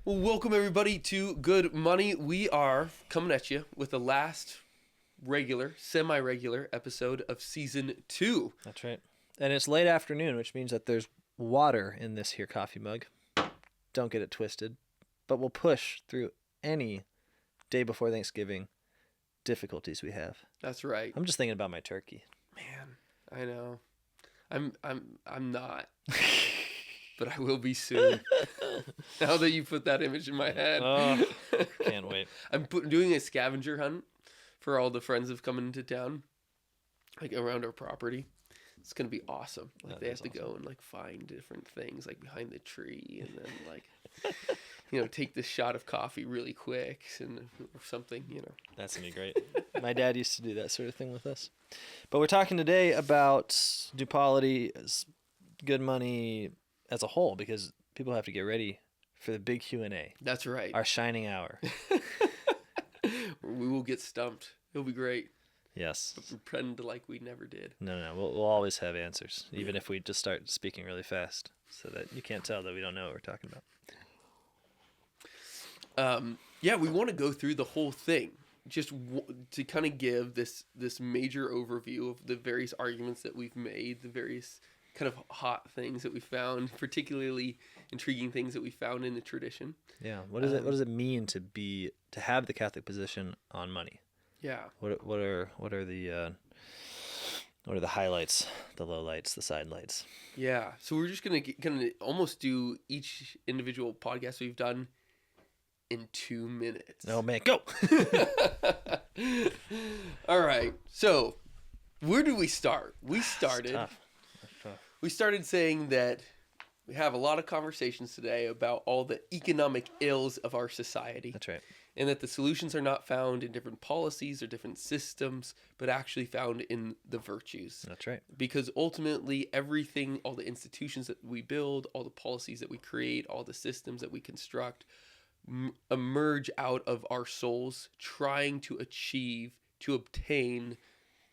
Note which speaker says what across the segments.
Speaker 1: Well, welcome everybody to Good Money. We are coming at you with the last regular, semi-regular episode of season 2.
Speaker 2: That's right. And it's late afternoon, which means that there's water in this here coffee mug. Don't get it twisted. But we'll push through any day before Thanksgiving difficulties we have.
Speaker 1: That's right.
Speaker 2: I'm just thinking about my turkey.
Speaker 1: Man, I know. I'm not. But I will be soon. Now that you put that image in my head.
Speaker 2: Oh, can't wait.
Speaker 1: I'm doing a scavenger hunt for all the friends that have come into town, like around our property. It's going to be awesome. Like
Speaker 2: That
Speaker 1: they have
Speaker 2: is
Speaker 1: to go and like find different things like behind the tree and then like, take this shot of coffee really quick and or something,
Speaker 2: That's going to be great. My dad used to do that sort of thing with us. But we're talking today about Dupality, Good Money as a whole, because people have to get ready for the big Q&A.
Speaker 1: That's right.
Speaker 2: Our shining hour.
Speaker 1: We will get stumped. It'll be great.
Speaker 2: Yes.
Speaker 1: But pretend like we never did.
Speaker 2: No. We'll always have answers, even if we just start speaking really fast, so that you can't tell that we don't know what we're talking about.
Speaker 1: We want to go through the whole thing, just to kind of give this major overview of the various arguments that we've made, the various kind of hot things that we found, particularly intriguing things that we found in the tradition.
Speaker 2: Yeah. What does it mean to have the Catholic position on money?
Speaker 1: Yeah.
Speaker 2: What are the highlights, the lowlights, the side lights?
Speaker 1: Yeah. So we're just gonna kind of almost do each individual podcast we've done in 2 minutes.
Speaker 2: Oh man, go!
Speaker 1: All right. So where do we start? We started.
Speaker 2: That's tough.
Speaker 1: We started saying that we have a lot of conversations today about all the economic ills of our society.
Speaker 2: That's right.
Speaker 1: And that the solutions are not found in different policies or different systems, but actually found in the virtues.
Speaker 2: That's right.
Speaker 1: Because ultimately everything, all the institutions that we build, all the policies that we create, all the systems that we construct, emerge out of our souls trying to obtain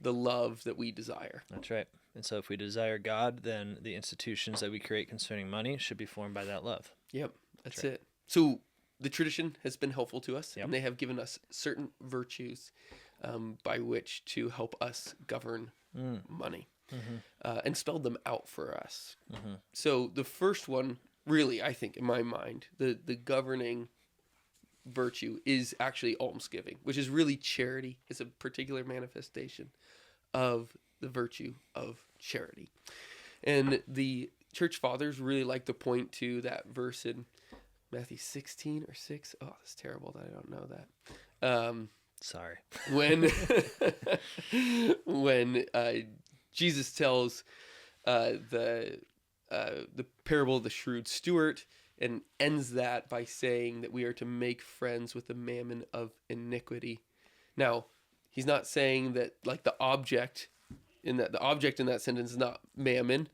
Speaker 1: the love that we desire.
Speaker 2: That's right. And so if we desire God, then the institutions that we create concerning money should be formed by that love.
Speaker 1: Yep, that's
Speaker 2: right.
Speaker 1: it. So the tradition has been helpful to us,
Speaker 2: Yep.
Speaker 1: and they have given us certain virtues by which to help us govern money and spelled them out for us. Mm-hmm. So the first one, really, I think, in my mind, the governing virtue is actually almsgiving, which is really charity. It's a particular manifestation of the virtue of charity. And the church fathers really like to point to that verse in Matthew 16 or 6. Oh, that's terrible that I don't know that.
Speaker 2: Sorry.
Speaker 1: When Jesus tells the parable of the shrewd steward and ends that by saying that we are to make friends with the mammon of iniquity. Now, he's not saying that like the object in that sentence is not mammon.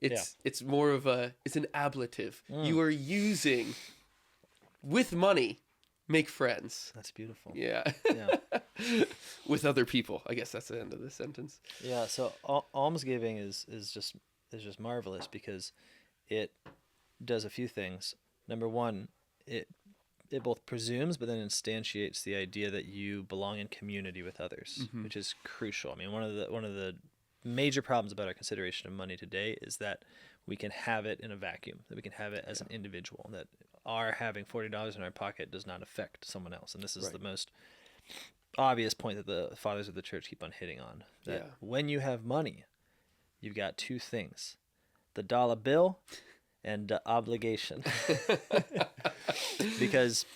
Speaker 1: It's more of it's an ablative. You are using with money, make friends.
Speaker 2: That's beautiful.
Speaker 1: Yeah. With other people. I guess that's the end of the sentence.
Speaker 2: Yeah. So almsgiving is just marvelous because it does a few things. Number one, it both presumes but then instantiates the idea that you belong in community with others, which is crucial. I mean, one of the major problems about our consideration of money today is that we can have it in a vacuum, that we can have it as an individual, that our having $40 in our pocket does not affect someone else. And this is the most obvious point that the fathers of the church keep on hitting on, that when you have money, you've got two things, the dollar bill and the obligation. Because,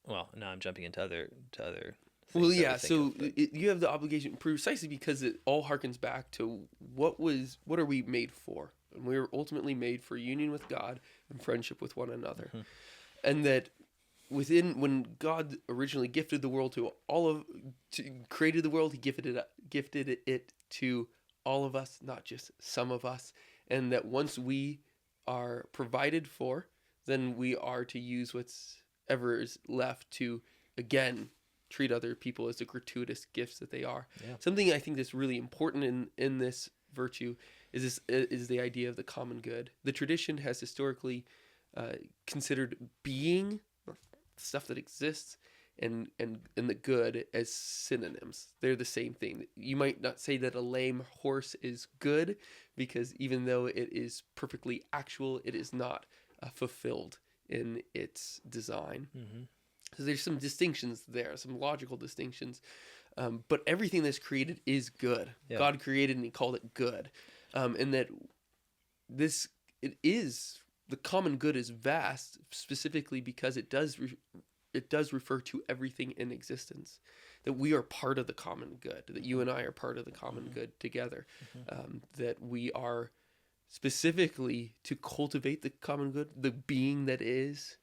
Speaker 2: well, now I'm jumping into other things.
Speaker 1: Well, yeah, so you have the obligation precisely because it all harkens back to what are we made for? And we were ultimately made for union with God and friendship with one another. Mm-hmm. And that when God originally gifted the world created the world, he gifted it to all of us, not just some of us. And that once we are provided for, then we are to use whatever is left to, again, treat other people as the gratuitous gifts that they are. Yeah. Something I think that's really important in this virtue is the idea of the common good. The tradition has historically considered being, stuff that exists, and the good as synonyms. They're the same thing. You might not say that a lame horse is good, because even though it is perfectly actual, it is not fulfilled in its design.
Speaker 2: Mm-hmm.
Speaker 1: So there's some distinctions there, some logical distinctions. But everything that's created is good.
Speaker 2: Yeah.
Speaker 1: God created and he called it good. And that the common good is vast, specifically because it does refer to everything in existence. That we are part of the common good, that you and I are part of the common good together. That we are specifically to cultivate the common good, the being that is,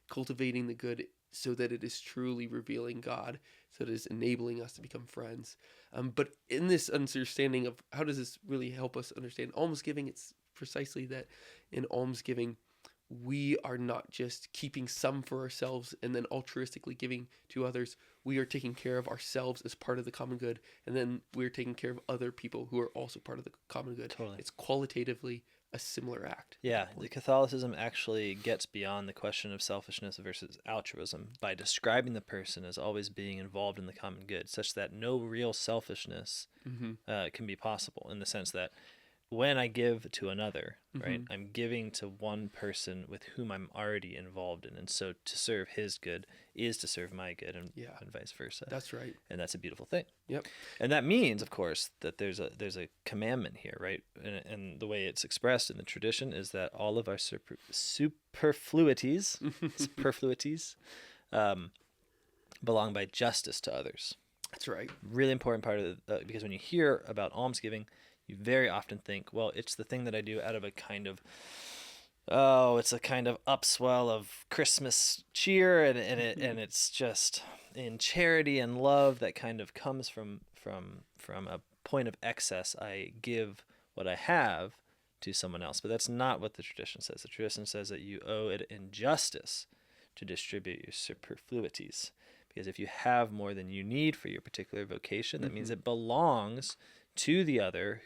Speaker 1: cultivating the good so that it is truly revealing God, so that it is enabling us to become friends. But in this understanding of how does this really help us understand almsgiving, it's precisely that in almsgiving, we are not just keeping some for ourselves and then altruistically giving to others. We are taking care of ourselves as part of the common good, and then we're taking care of other people who are also part of the common good.
Speaker 2: Totally.
Speaker 1: It's qualitatively a similar act.
Speaker 2: Yeah, the Catholicism actually gets beyond the question of selfishness versus altruism by describing the person as always being involved in the common good, such that no real selfishness can be possible, in the sense that when I give to another, right, I'm giving to one person with whom I'm already involved in. And so to serve his good is to serve my good, and vice versa.
Speaker 1: That's right.
Speaker 2: And that's a beautiful thing.
Speaker 1: Yep.
Speaker 2: And that means, of course, that there's a commandment here, right? And the way it's expressed in the tradition is that all of our superfluities belong by justice to others.
Speaker 1: That's right.
Speaker 2: Really important part of because when you hear about almsgiving, you very often think, well, it's the thing that I do out of a kind of, it's a kind of upswell of Christmas cheer, and it's just in charity and love that kind of comes from a point of excess. I give what I have to someone else, but that's not what the tradition says. The tradition says that you owe it in justice to distribute your superfluities, because if you have more than you need for your particular vocation, that means it belongs to the other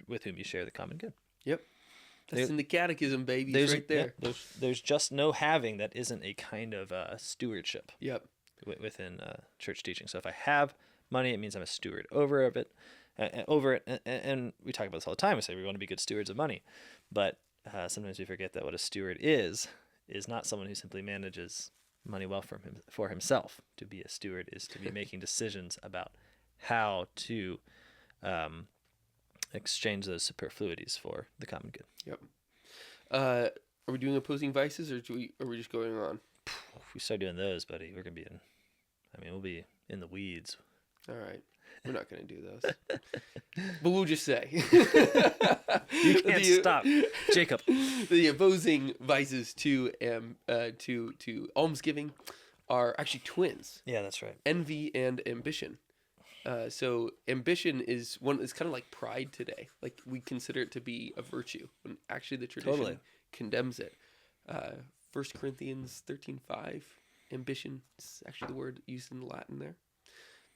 Speaker 2: with whom you share the common good.
Speaker 1: Yep. That's in the catechism, baby. It's right there.
Speaker 2: Yeah, there's just no having that isn't a kind of stewardship.
Speaker 1: Yep.
Speaker 2: Within church teaching. So if I have money, it means I'm a steward over it. And we talk about this all the time. We say we want to be good stewards of money, but sometimes we forget that what a steward is not someone who simply manages money well for himself. To be a steward is to be making decisions about how to exchange those superfluities for the common good.
Speaker 1: Yep. Are we doing opposing vices, or are we just going on?
Speaker 2: If we start doing those, buddy, we're gonna be we'll be in the weeds.
Speaker 1: All right, we're not gonna do those, but we'll just say
Speaker 2: you can't stop, Jacob.
Speaker 1: The opposing vices to almsgiving are actually twins.
Speaker 2: Yeah, that's right.
Speaker 1: Envy and ambition. So ambition is it's kind of like pride today. Like we consider it to be a virtue, when actually the tradition condemns it. 1 Corinthians 13:5, ambition is actually the word used in Latin there.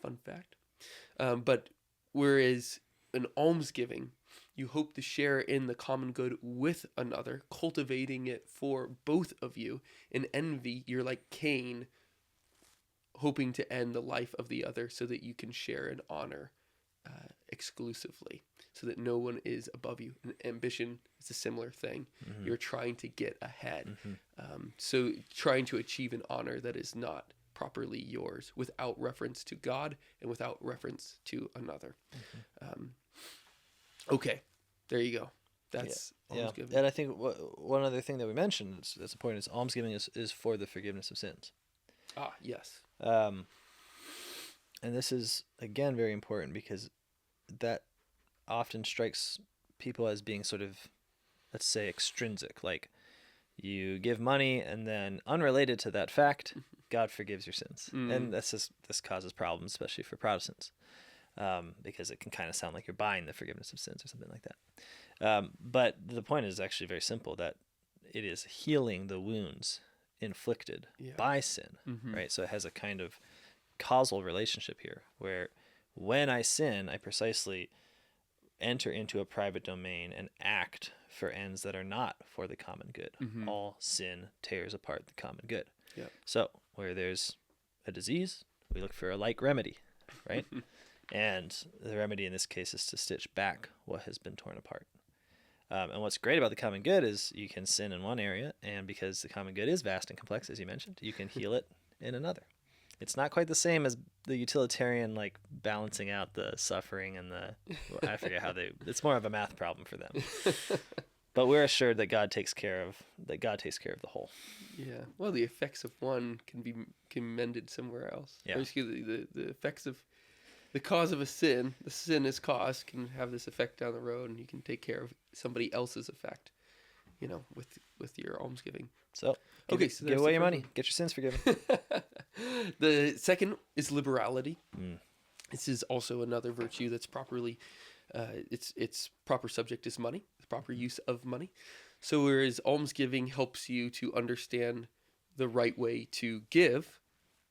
Speaker 1: Fun fact. But whereas in almsgiving, you hope to share in the common good with another, cultivating it for both of you. In envy, you're like Cain, hoping to end the life of the other so that you can share in honor exclusively, so that no one is above you. And ambition is a similar thing. You're trying to get ahead. So trying to achieve an honor that is not properly yours, without reference to God and without reference to another. Okay, there you go. That's almsgiving.
Speaker 2: And I think one other thing that we mentioned that's a point is almsgiving is for the forgiveness of sins.
Speaker 1: Ah, yes.
Speaker 2: And this is, again, very important, because that often strikes people as being sort of, let's say, extrinsic. Like, you give money, and then unrelated to that fact, God forgives your sins. And this causes problems, especially for Protestants, because it can kind of sound like you're buying the forgiveness of sins or something like that. But the point is actually very simple, that it is healing the wounds inflicted by sin, right? So it has a kind of causal relationship here, where when I sin, I precisely enter into a private domain and act for ends that are not for the common good.
Speaker 1: Mm-hmm.
Speaker 2: All sin tears apart the common good.
Speaker 1: Yeah.
Speaker 2: So where there's a disease, we look for a like remedy, right? And the remedy in this case is to stitch back what has been torn apart. And what's great about the common good is you can sin in one area, and because the common good is vast and complex, as you mentioned, you can heal it in another. It's not quite the same as the utilitarian, like balancing out the suffering and I forget how it's more of a math problem for them. But we're assured that God takes care of the whole.
Speaker 1: Yeah. Well, the effects of one can be mended somewhere else.
Speaker 2: Yeah.
Speaker 1: Or excuse me, the effects of the cause of a sin, the sin is caused, can have this effect down the road, and you can take care of somebody else's effect, with your almsgiving.
Speaker 2: So,
Speaker 1: okay, so
Speaker 2: give away your money. Get your sins forgiven.
Speaker 1: The second is liberality.
Speaker 2: Mm.
Speaker 1: This is also another virtue that's properly, its proper subject is money, the proper use of money. So whereas almsgiving helps you to understand the right way to give,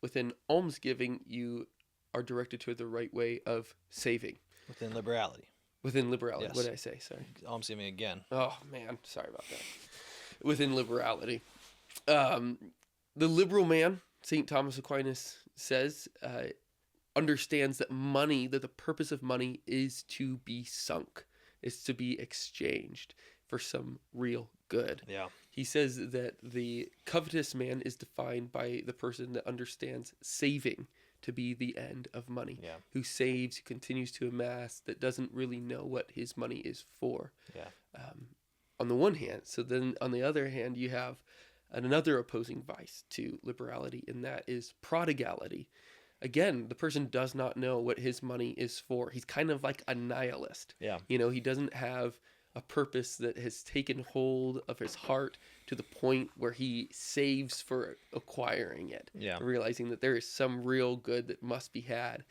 Speaker 1: within almsgiving you are directed to the right way of saving.
Speaker 2: Within liberality.
Speaker 1: Within liberality.
Speaker 2: Yes.
Speaker 1: What did I say? Sorry.
Speaker 2: Almsgiving again.
Speaker 1: Oh, man. Sorry about that. Within liberality. The liberal man, St. Thomas Aquinas says, understands that the purpose of money is to be sunk, is to be exchanged for some real good.
Speaker 2: Yeah.
Speaker 1: He says that the covetous man is defined by the person that understands saving to be the end of money, who saves, who continues to amass, that doesn't really know what his money is for.
Speaker 2: Yeah.
Speaker 1: On the one hand. So then on the other hand, you have another opposing vice to liberality, and that is prodigality. Again, the person does not know what his money is for. He's kind of like a nihilist.
Speaker 2: Yeah.
Speaker 1: He doesn't have a purpose that has taken hold of his heart to the point where he saves for acquiring it.
Speaker 2: Yeah.
Speaker 1: Realizing that there is some real good that must be had.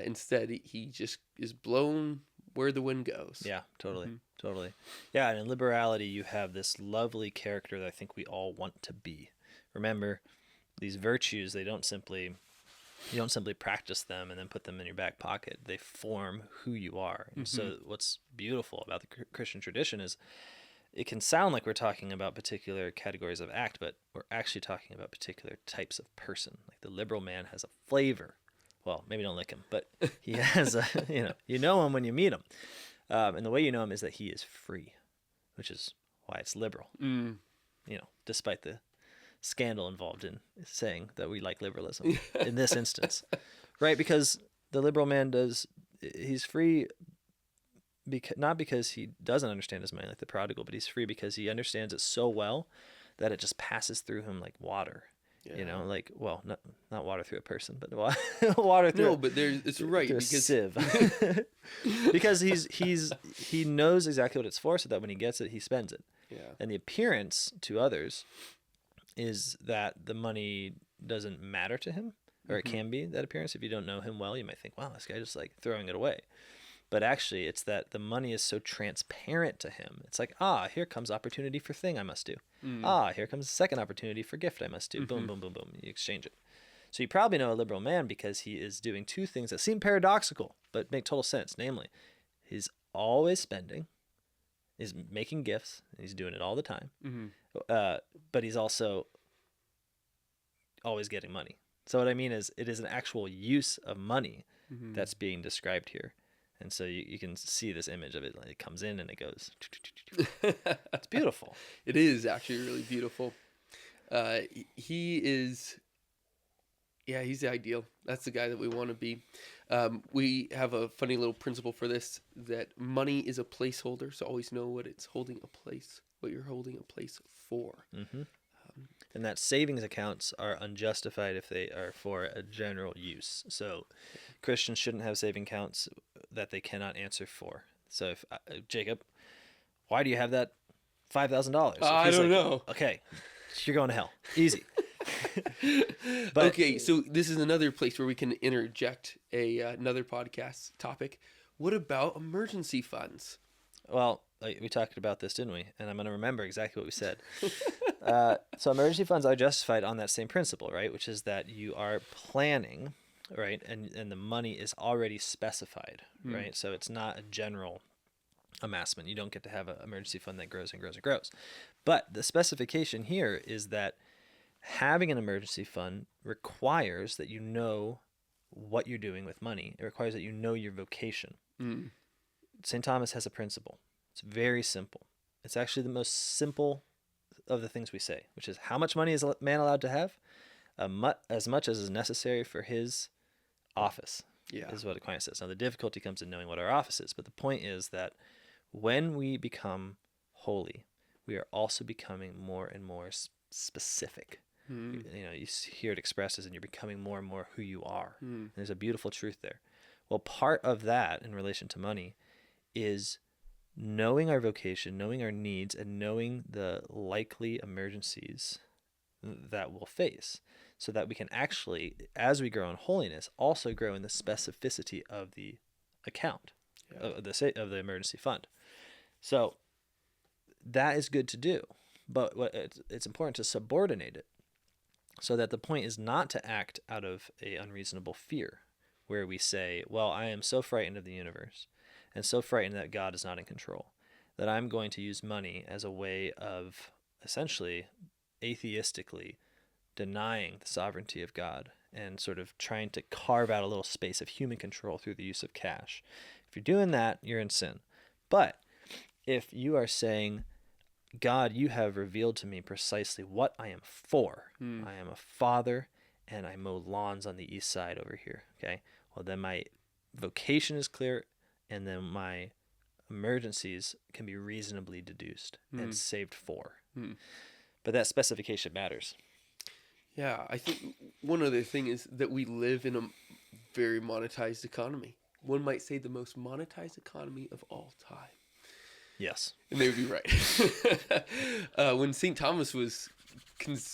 Speaker 1: Instead, he just is blown where the wind goes.
Speaker 2: Yeah, totally. Mm-hmm. Totally. Yeah, and in liberality, you have this lovely character that I think we all want to be. Remember, these virtues, you don't simply practice them and then put them in your back pocket. They form who you are. And so what's beautiful about the Christian tradition is it can sound like we're talking about particular categories of act, but we're actually talking about particular types of person. Like the liberal man has a flavor. Well, maybe don't lick him, but he has a, you know him when you meet him. And the way you know him is that he is free, which is why it's liberal. Despite the scandal involved in saying that we like liberalism in this instance, right? Because the liberal man he's free not because he doesn't understand his money like the prodigal, but he's free because he understands it so well that it just passes through him like water.
Speaker 1: Yeah.
Speaker 2: Not water through a person, but water through.
Speaker 1: No, but it's right
Speaker 2: because
Speaker 1: because
Speaker 2: sieve. Because he knows exactly what it's for, so that when he gets it, he spends it.
Speaker 1: Yeah.
Speaker 2: And the appearance to others is that the money doesn't matter to him, or it can be that appearance. If you don't know him well, you might think, wow, this guy just like throwing it away. But actually, it's that the money is so transparent to him. It's like, here comes opportunity for thing I must do. Here comes the second opportunity for gift I must do. Boom, boom, boom, boom. You exchange it. So you probably know a liberal man because he is doing two things that seem paradoxical, but make total sense. Namely, he's always spending, he's making gifts, and he's doing it all the time. But he's also always getting money. So what I mean is it is an actual use of money that's being described here. And so you can see this image of it. Like it comes in and it goes. It's beautiful.
Speaker 1: It is actually really beautiful. He's the ideal. That's the guy that we want to be. We have a funny little principle for this, that money is a placeholder. So always know what you're holding a place for.
Speaker 2: And that savings accounts are unjustified if they are for a general use. So Christians shouldn't have saving accounts that they cannot answer for. So if Jacob, why do you have that $5,000?
Speaker 1: I don't know.
Speaker 2: Okay, you're going to hell. Easy.
Speaker 1: But, okay, so this is another place where we can interject another podcast topic. What about emergency funds?
Speaker 2: Well, we talked about this, didn't we? And I'm going to remember exactly what we said. So emergency funds are justified on that same principle, right? Which is that you are planning, right? And the money is already specified, right? So it's not a general amassment. You don't get to have an emergency fund that grows and grows and grows. But the specification here is that having an emergency fund requires that you know what you're doing with money. It requires that you know your vocation.
Speaker 1: Mm.
Speaker 2: St. Thomas has a principle. It's very simple. It's actually the most simple of the things we say, which is how much money is a man allowed to have? As much as is necessary for his office, is what Aquinas says. Now, the difficulty comes in knowing what our office is, but the point is that when we become holy, we are also becoming more and more specific. You hear it expressed as in you're becoming more and more who you are. And there's a beautiful truth there. Well, part of that in relation to money is knowing our vocation, knowing our needs, and knowing the likely emergencies that we'll face, so that we can actually, as we grow in holiness, also grow in the specificity of the account, of the emergency fund. So that is good to do, but it's important to subordinate it, so that the point is not to act out of a unreasonable fear, where we say, well, I am so frightened of the universe and so frightened that God is not in control that I'm going to use money as a way of essentially atheistically denying the sovereignty of God and sort of trying to carve out a little space of human control through the use of cash. If you're doing that, you're in sin. But if you are saying, God, you have revealed to me precisely what I am for. I am a father, and I mow lawns on the east side over here. Okay. Well, then my vocation is clear, and then my emergencies can be reasonably deduced and saved for. But that specification matters.
Speaker 1: Yeah, I think one other thing is that we live in a very monetized economy. One might say the most monetized economy of all time.
Speaker 2: Yes.
Speaker 1: And they would be right. When St. Thomas was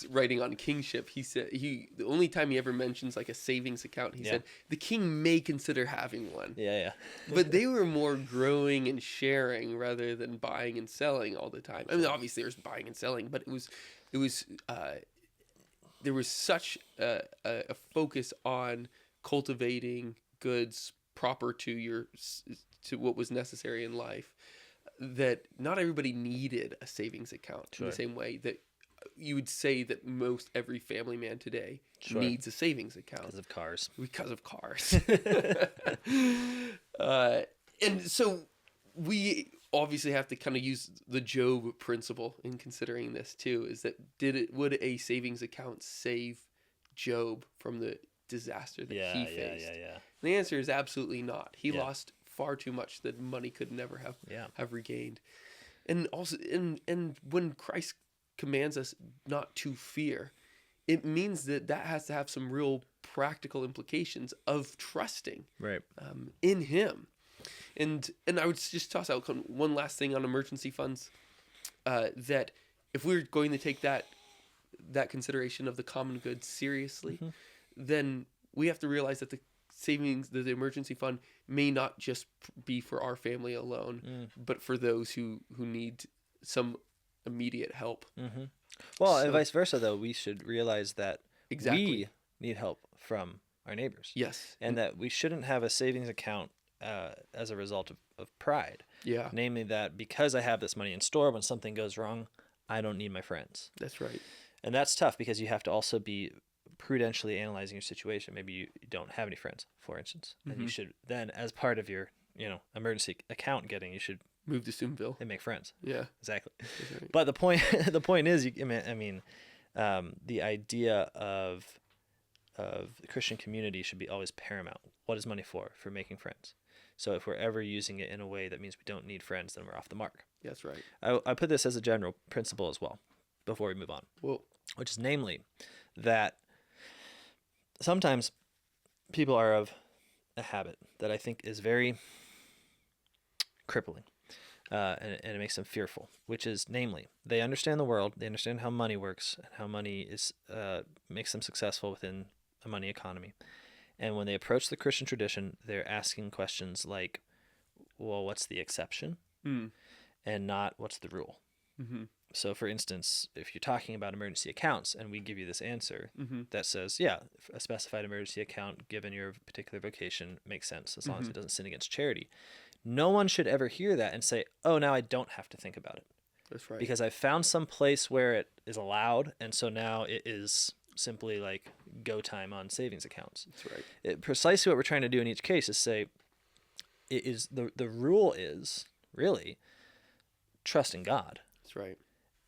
Speaker 1: writing on kingship, he said the only time he ever mentions like a savings account, he said the king may consider having one. Yeah. But they were more growing and sharing rather than buying and selling all the time. I mean, obviously there's buying and selling, but it was there was such a focus on cultivating goods proper to what was necessary in life, that not everybody needed a savings account in the same way that you would say that most every family man today needs a savings account. Because of cars. And so we obviously have to kind of use the Job principle in considering this too, is that would a savings account save Job from the disaster that he faced? And the answer is absolutely not. He lost far too much that money could never have regained. And also, and when Christ commands us not to fear, it means that has to have some real practical implications of trusting in him. And I would just toss out one last thing on emergency funds, that if we're going to take that consideration of the common good seriously, then we have to realize that the emergency fund may not just be for our family alone, but for those who need some immediate help.
Speaker 2: Well, and vice versa, though, we should realize that we need help from our neighbors.
Speaker 1: Yes.
Speaker 2: And that we shouldn't have a savings account as a result of pride. Yeah. Namely that because I have this money in store, when something goes wrong, I don't need my friends.
Speaker 1: That's right.
Speaker 2: And that's tough because you have to also be prudentially analyzing your situation. Maybe you don't have any friends, for instance. And you should then, as part of your emergency account getting, you should
Speaker 1: move to Soomville
Speaker 2: and make friends.
Speaker 1: Yeah,
Speaker 2: exactly.
Speaker 1: Right.
Speaker 2: But the point is, the idea of the Christian community should be always paramount. What is money for? For making friends. So if we're ever using it in a way that means we don't need friends, then we're off the mark.
Speaker 1: That's right.
Speaker 2: I put this as a general principle as well before we move on.
Speaker 1: Well,
Speaker 2: which is namely that sometimes people are of a habit that I think is very crippling, and it makes them fearful, which is namely they understand the world, they understand how money works and how money is makes them successful within a money economy. And when they approach the Christian tradition, they're asking questions like, well, what's the exception? And not what's the rule? So, for instance, if you're talking about emergency accounts and we give you this answer that says, yeah, a specified emergency account given your particular vocation makes sense as long as it doesn't sin against charity. no one should ever hear that and say, oh, now I don't have to think about it.
Speaker 1: That's right.
Speaker 2: Because I found some place where it is allowed, and so now it is simply like go time on savings accounts.
Speaker 1: That's right.
Speaker 2: Precisely what we're trying to do in each case is say, it is the rule is really trust in God.
Speaker 1: That's right.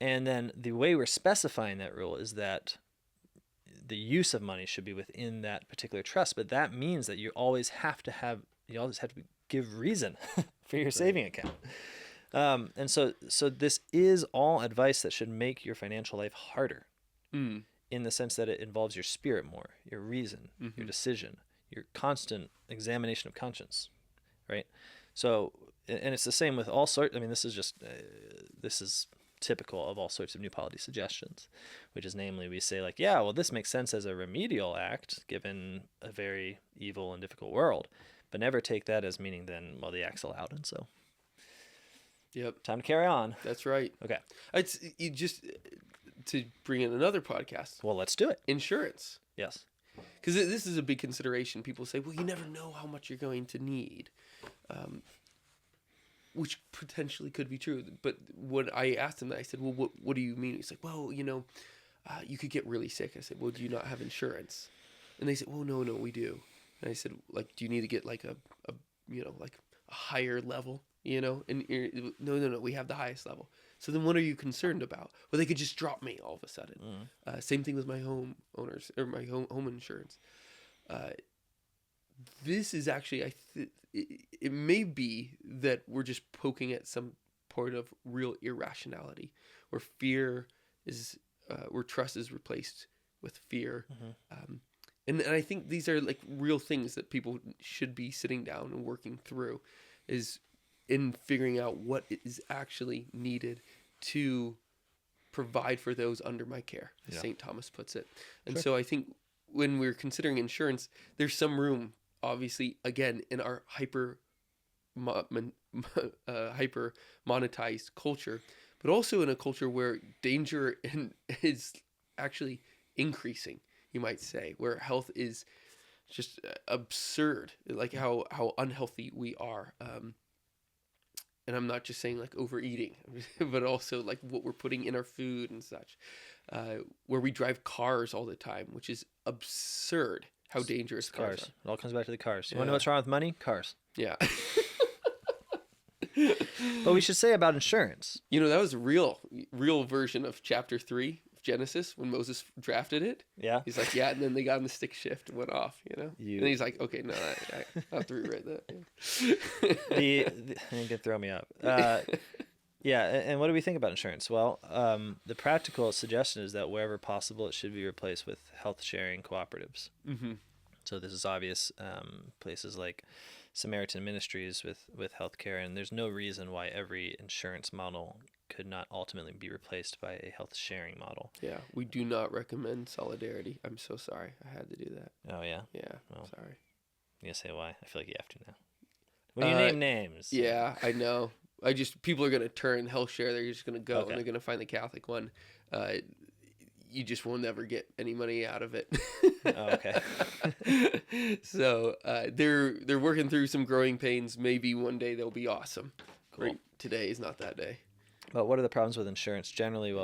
Speaker 2: And then the way we're specifying that rule is that the use of money should be within that particular trust, but that means that you always have to give reason for your saving account. And so this is all advice that should make your financial life harder, in the sense that it involves your spirit more, your reason, your decision, your constant examination of conscience, right? So, and it's the same with all sorts. I mean, this is typical of all sorts of new polity suggestions, which is namely we say like, yeah, well, this makes sense as a remedial act given a very evil and difficult world, but never take that as meaning then, well, the act's allowed, and so.
Speaker 1: Yep.
Speaker 2: Time to carry on.
Speaker 1: That's right.
Speaker 2: Okay.
Speaker 1: It's you just to bring in another podcast.
Speaker 2: Well, let's do it.
Speaker 1: Insurance.
Speaker 2: Yes.
Speaker 1: Because this is a big consideration. People say, well, you never know how much you're going to need, which potentially could be true. But when I asked him that, I said, well, what do you mean? He's like, well, you could get really sick. I said, well, do you not have insurance? And they said, well, no, we do. And I said, like, do you need to get like a higher level, And no, we have the highest level. So then what are you concerned about? Well, they could just drop me all of a sudden. Same thing with my home owners or my home insurance. This is actually, it may be that we're just poking at some point of real irrationality where where trust is replaced with fear. And I think these are like real things that people should be sitting down and working through, is in figuring out what is actually needed to provide for those under my care, as St. Thomas puts it. And so I think when we're considering insurance, there's some room, obviously, again, in our hyper monetized culture, but also in a culture where danger is actually increasing, you might say, where health is just absurd, like how unhealthy we are. And I'm not just saying like overeating, but also like what we're putting in our food and such, where we drive cars all the time, which is absurd how dangerous cars are.
Speaker 2: It all comes back to the cars. You want to know what's wrong with money? Cars.
Speaker 1: Yeah.
Speaker 2: But we should say about insurance.
Speaker 1: That was a real version of chapter 3 of Genesis when Moses drafted it.
Speaker 2: Yeah.
Speaker 1: He's like, yeah, and then they got on the stick shift and went off, And he's like, okay, no, I have to rewrite that.
Speaker 2: You can throw me up. Yeah, and what do we think about insurance? Well, the practical suggestion is that wherever possible, it should be replaced with health sharing cooperatives. So this is obvious. Places like Samaritan Ministries with healthcare, and there's no reason why every insurance model could not ultimately be replaced by a health sharing model.
Speaker 1: Yeah, we do not recommend solidarity. I'm so sorry. I had to do that.
Speaker 2: Oh, yeah?
Speaker 1: Yeah,
Speaker 2: well,
Speaker 1: sorry.
Speaker 2: You gonna say why? I feel like you have to now. When you name names.
Speaker 1: Yeah, I know. People are going to turn health share. They're just going to go and they're going to find the Catholic one. You just will never get any money out of it.
Speaker 2: Oh, okay.
Speaker 1: So they're working through some growing pains. Maybe one day they'll be awesome.
Speaker 2: Cool.
Speaker 1: Right? Today is not that day.
Speaker 2: But what are the problems with insurance? Generally,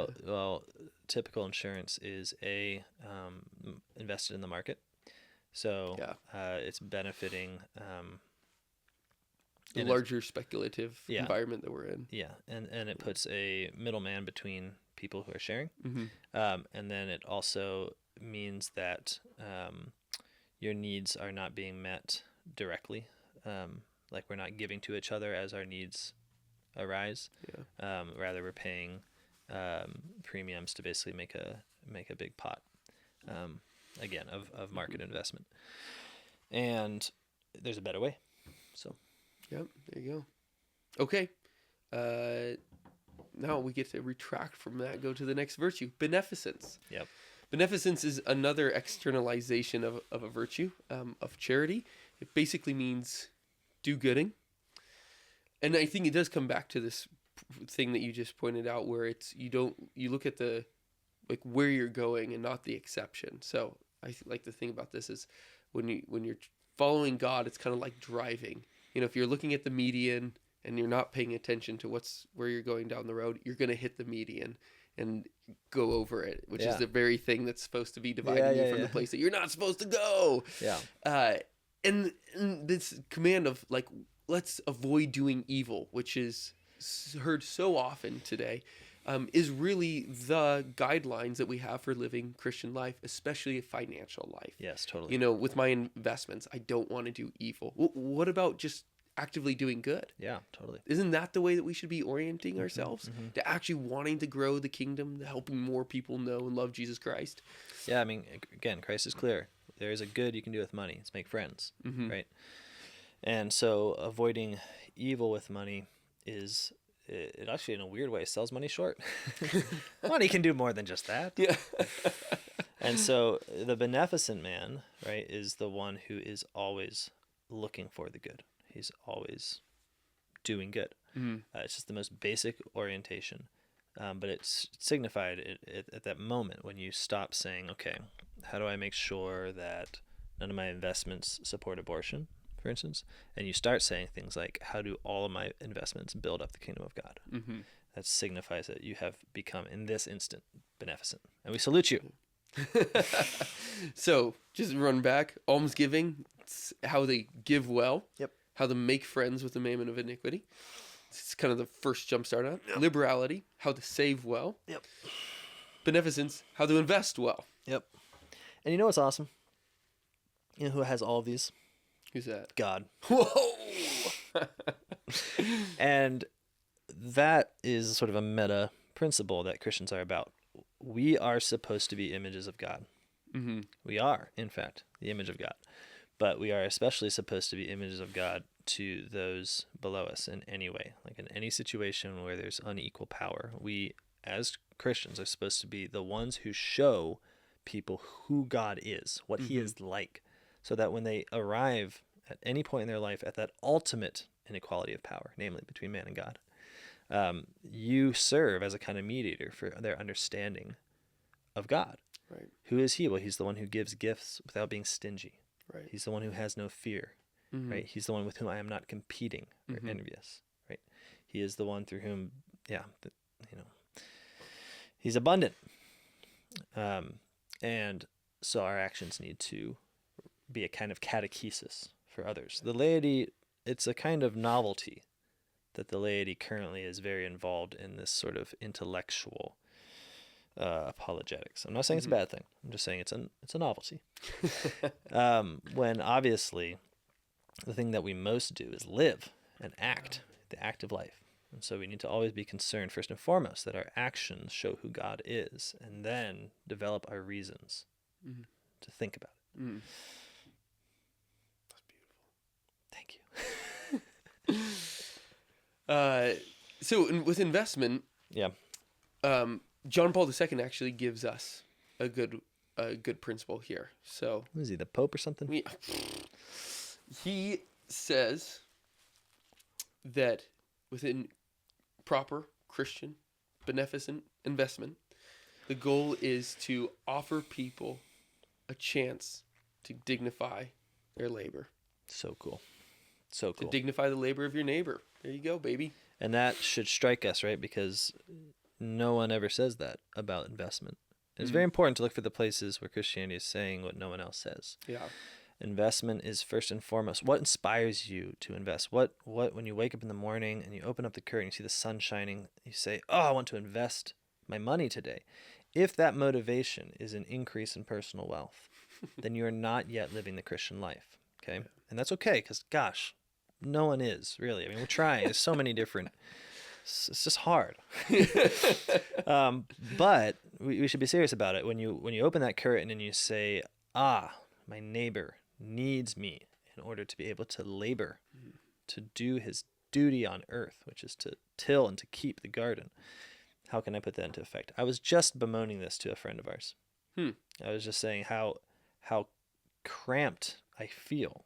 Speaker 2: typical insurance is invested in the market. So it's benefiting
Speaker 1: the larger speculative environment that we're in.
Speaker 2: Yeah, and it puts a middleman between people who are sharing. And then it also means that your needs are not being met directly. Like we're not giving to each other as our needs arise. Rather, we're paying premiums to basically make a big pot, again, of market investment. And there's a better way. So.
Speaker 1: Yep, there you go. Okay. Now we get to retract from that, go to the next virtue, beneficence.
Speaker 2: Yep.
Speaker 1: Beneficence is another externalization of a virtue, of charity. It basically means do-gooding. And I think it does come back to this thing that you just pointed out, where you look at where you're going and not the exception. So I like the thing about this is when you're following God, it's kind of like driving. if you're looking at the median and you're not paying attention to where you're going down the road, you're going to hit the median and go over it, which is the very thing that's supposed to be dividing you from the place that you're not supposed to go.
Speaker 2: Yeah.
Speaker 1: And this command of like, let's avoid doing evil, which is heard so often today, is really the guidelines that we have for living Christian life, especially financial life.
Speaker 2: Yes, totally.
Speaker 1: With my investments, I don't want to do evil. What about just actively doing good?
Speaker 2: Yeah, totally.
Speaker 1: Isn't that the way that we should be orienting ourselves to actually wanting to grow the kingdom, helping more people know and love Jesus Christ?
Speaker 2: Yeah, I mean, again, Christ is clear. There is a good you can do with money. It's make friends, right? And so avoiding evil with money it actually, in a weird way, sells money short. Money can do more than just that.
Speaker 1: Yeah.
Speaker 2: And so the beneficent man, right, is the one who is always looking for the good. He's always doing good. It's just the most basic orientation. But it's signified at that moment when you stop saying, okay, how do I make sure that none of my investments support abortion, for instance? And you start saying things like, how do all of my investments build up the kingdom of God? That signifies that you have become, in this instant, beneficent. And we salute you.
Speaker 1: So, just run back. Almsgiving, how they give well.
Speaker 2: Yep.
Speaker 1: How to make friends with the mammon of iniquity. It's kind of the first jump start on. Yep. Liberality, how to save well.
Speaker 2: Yep.
Speaker 1: Beneficence, how to invest well.
Speaker 2: Yep. And you know what's awesome? You know who has all of these?
Speaker 1: Who's that?
Speaker 2: God.
Speaker 1: Whoa!
Speaker 2: And that is sort of a meta principle that Christians are about. We are supposed to be images of God. We are, in fact, the image of God. But we are especially supposed to be images of God to those below us in any way. Like in any situation where there's unequal power, we, as Christians, are supposed to be the ones who show people who God is, what he is like, so that when they arrive at any point in their life at that ultimate inequality of power, namely between man and God, you serve as a kind of mediator for their understanding of God.
Speaker 1: Right.
Speaker 2: Who is he? Well, he's the one who gives gifts without being stingy.
Speaker 1: Right.
Speaker 2: He's the one who has no fear. Right. He's the one with whom I am not competing or envious. Right. He is the one through whom, he's abundant. And so our actions need to be a kind of catechesis for others. The laity, it's a kind of novelty that the laity currently is very involved in this sort of intellectual apologetics. I'm not saying it's a bad thing. I'm just saying it's a novelty. When obviously the thing that we most do is live and act, the act of life. And so we need to always be concerned, first and foremost, that our actions show who God is, and then develop our reasons to think about it.
Speaker 1: That's beautiful. Thank you. So with investment, John Paul II actually gives us a good principle here. So
Speaker 2: what is he, the Pope or something?
Speaker 1: He says that within proper Christian beneficent investment, the goal is to offer people a chance to dignify their labor.
Speaker 2: So cool. So cool.
Speaker 1: To dignify the labor of your neighbor. There you go, baby.
Speaker 2: And that should strike us, right? Because no one ever says that about investment. It's very important to look for the places where Christianity is saying what no one else says.
Speaker 1: Yeah.
Speaker 2: Investment is first and foremost. What inspires you to invest? What when you wake up in the morning and you open up the curtain, you see the sun shining, you say, oh, I want to invest my money today. If that motivation is an increase in personal wealth, then you are not yet living the Christian life. Okay. Yeah. And that's okay, because gosh, no one is really. I mean, we're trying. There's so many different. It's just hard. But we should be serious about it. When you open that curtain and you say, my neighbor needs me in order to be able to labor, to do his duty on earth, which is to till and to keep the garden. How can I put that into effect? I was just bemoaning this to a friend of ours. I was just saying how cramped I feel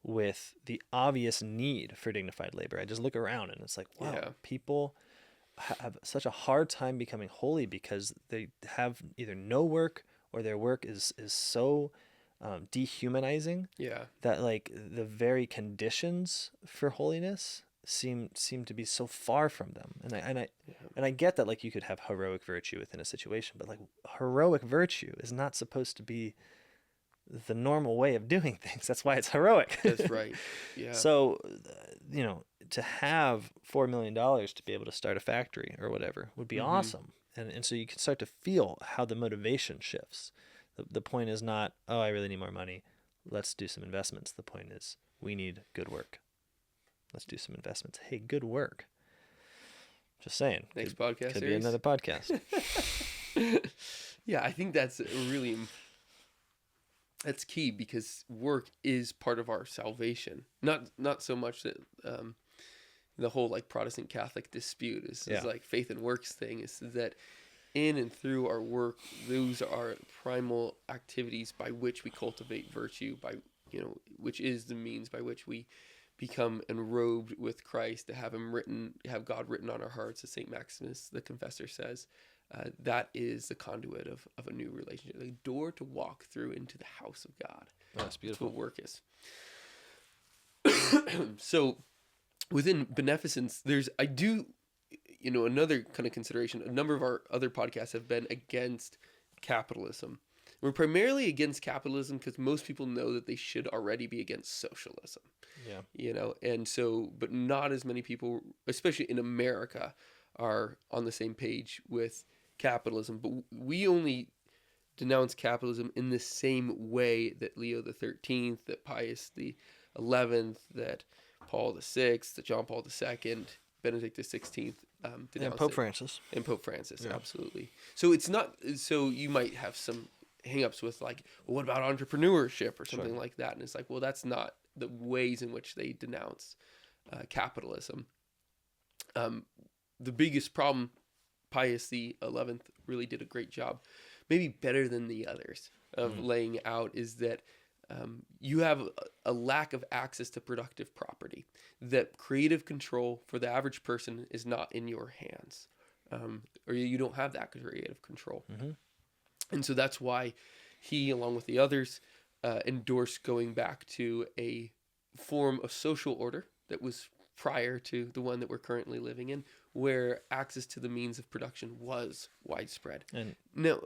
Speaker 2: with the obvious need for dignified labor. I just look around and it's like, wow, people have such a hard time becoming holy because they have either no work or their work is so dehumanizing.
Speaker 1: Yeah.
Speaker 2: That like the very conditions for holiness seem to be so far from them. And I get that like you could have heroic virtue within a situation, but like heroic virtue is not supposed to be the normal way of doing things. That's why it's heroic.
Speaker 1: That's right. Yeah.
Speaker 2: So, to have $4 million to be able to start a factory or whatever would be awesome. And so you can start to feel how the motivation shifts. The point is not, oh, I really need more money. Let's do some investments. The point is, we need good work. Let's do some investments. Hey, good work. Just saying.
Speaker 1: Next podcast
Speaker 2: could
Speaker 1: series?
Speaker 2: be another podcast.
Speaker 1: Yeah, I think that's that's key, because work is part of our salvation. Not so much that the whole like Protestant Catholic dispute is like faith and works thing, is that in and through our work, those are primal activities by which we cultivate virtue, by which is the means by which we become enrobed with Christ, to have God written on our hearts, as St. Maximus the Confessor says. That is the conduit of a new relationship, the door to walk through into the house of God.
Speaker 2: Oh, that's beautiful.
Speaker 1: That's what work is. So within beneficence, there's another kind of consideration. A number of our other podcasts have been against capitalism. We're primarily against capitalism because most people know that they should already be against socialism. Yeah. And so, but not as many people, especially in America, are on the same page with capitalism. But we only denounce capitalism in the same way that Leo the 13th, that Pius the 11th, that Paul the 6th, that John Paul II, Benedict the 16th denounced
Speaker 2: and Pope
Speaker 1: it.
Speaker 2: Francis.
Speaker 1: And Pope Francis,
Speaker 2: Yeah.
Speaker 1: absolutely. So it's not. So you might have some hang-ups with like, well, what about entrepreneurship or something like that? And it's like, well, that's not the ways in which they denounce capitalism. The biggest problem, Pius the 11th really did a great job, maybe better than the others, of laying out, is that you have a lack of access to productive property, that creative control for the average person is not in your hands, or you don't have that creative control. And so that's why he, along with the others, endorsed going back to a form of social order that was prior to the one that we're currently living in, where access to the means of production was widespread. And no,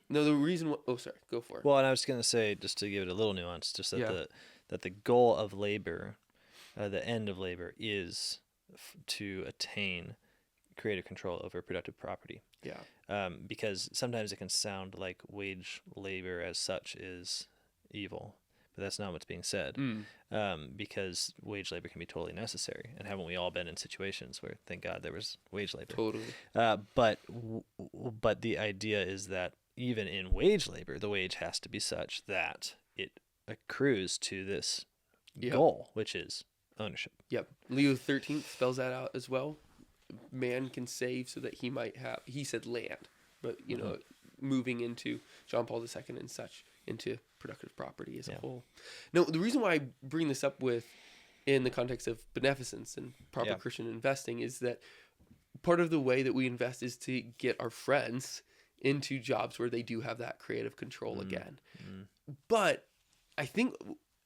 Speaker 1: the reason. Sorry, go for it.
Speaker 2: Well, and I was going to say, just to give it a little nuance, just that the goal of labor, the end of labor, is to attain creative control over productive property.
Speaker 1: Yeah.
Speaker 2: Because sometimes it can sound like wage labor as such is evil, but that's not what's being said. Because wage labor can be totally necessary, and haven't we all been in situations where, thank God, there was wage labor?
Speaker 1: Totally.
Speaker 2: But the idea is that even in wage labor, the wage has to be such that it accrues to this goal, which is ownership.
Speaker 1: Yep. Leo XIII spells that out as well. Man can save so that he might have, he said land, but moving into John Paul II and such, into productive property as a whole. Now, the reason why I bring this up in the context of beneficence and proper Christian investing, is that part of the way that we invest is to get our friends into jobs where they do have that creative control again. But I think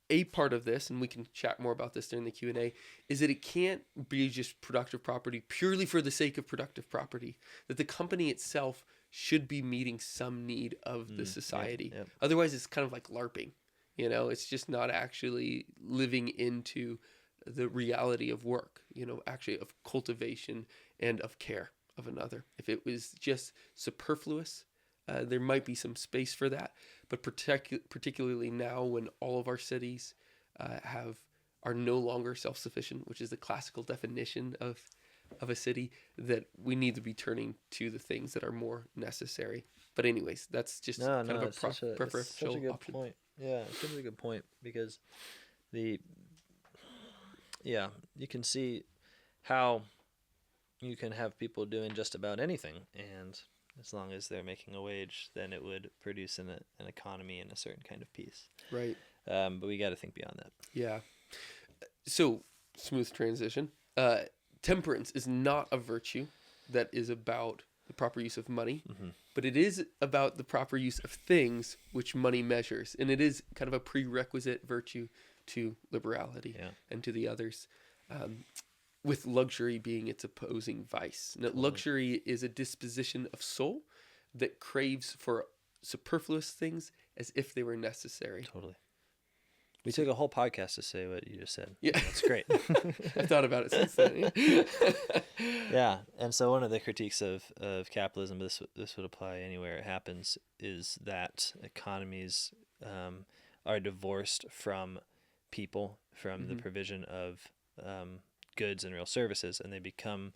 Speaker 1: a part of this, and we can chat more about this during the Q&A, is that it can't be just productive property purely for the sake of productive property, that the company itself should be meeting some need of the society. Otherwise, it's kind of like LARPing. It's just not actually living into the reality of work, actually of cultivation and of care of another. If it was just superfluous, there might be some space for that. But particularly now, when all of our cities are no longer self-sufficient, which is the classical definition of a city, that we need to be turning to the things that are more necessary. But anyways, that's just kind of a preferential
Speaker 2: such a good
Speaker 1: option.
Speaker 2: point. Yeah, it's such a good point, because you can see how you can have people doing just about anything, and as long as they're making a wage, then it would produce an economy and a certain kind of peace.
Speaker 1: Right.
Speaker 2: But we got to think beyond that.
Speaker 1: Yeah. So, smooth transition. Temperance is not a virtue that is about the proper use of money,
Speaker 2: Mm-hmm.
Speaker 1: but it is about the proper use of things which money measures. And it is kind of a prerequisite virtue to liberality and to the others, with luxury being its opposing vice. Now, luxury is a disposition of soul that craves for superfluous things as if they were necessary.
Speaker 2: Totally. We took a whole podcast to say what you just said.
Speaker 1: Yeah.
Speaker 2: That's great.
Speaker 1: I've thought about it since then.
Speaker 2: Yeah. And so one of the critiques of capitalism, this would apply anywhere it happens, is that economies are divorced from people, from the provision of goods and real services, and they become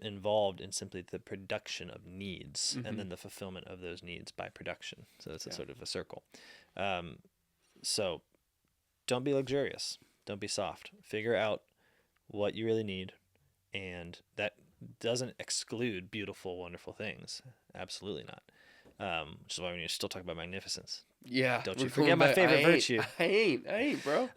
Speaker 2: involved in simply the production of needs and then the fulfillment of those needs by production. So it's a sort of a circle. So don't be luxurious. Don't be soft. Figure out what you really need. And that doesn't exclude beautiful, wonderful things. Absolutely not. Which is why we still talk about magnificence.
Speaker 1: Yeah.
Speaker 2: Don't you forget my favorite virtue.
Speaker 1: I ain't, bro.